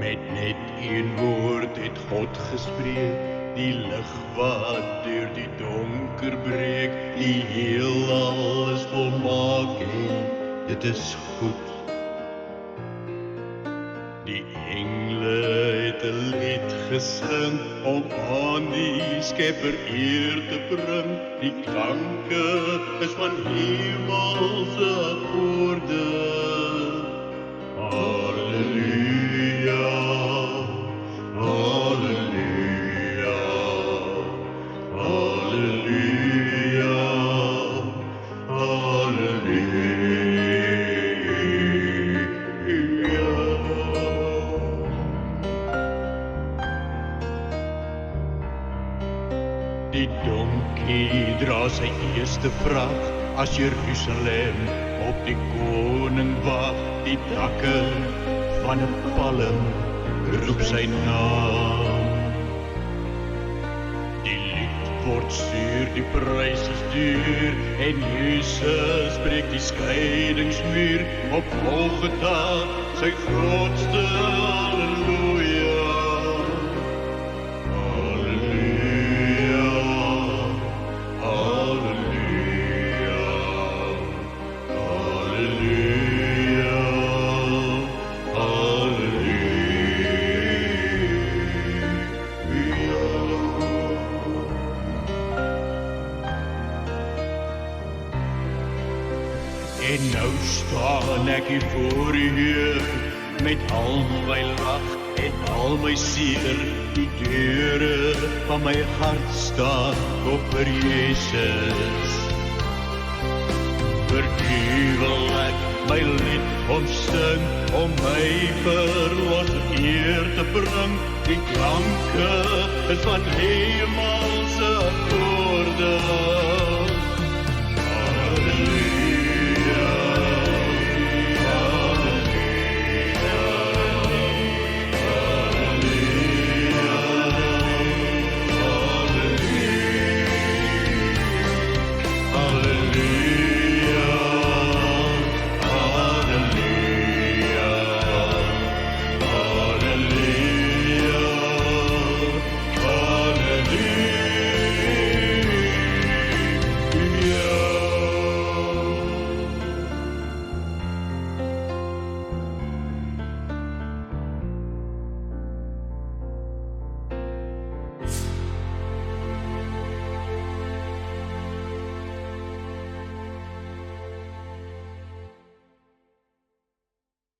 Met net een woord het God gespreek, die lig wat deur die donker breek, die heelal is volmaak en dit is goed. Die engele het 'n lied gesing om aan die Skepper eer te bring, die klanke is van hemelse akkoorde. Halleluja, halleluja, halleluja, halleluja. Die donkie dra sy eerste vrag as Jerusalem op die koning wag. Die takke van 'n palm roep sy naam. Die lied word stuur, die prys is duur, en Jesus breek die skeidingsmuur op Golgotha, sy grootste halleluja. Halleluja, halleluja, halleluja, En nou staan ek hier voor u Heer, met al my lag en al my seer. Die deure van my hart staan op vir Jesus. Vir u wil ek my lied omsing, om my verlosser eer te bring. Die klanke is van hemelse akkoorde.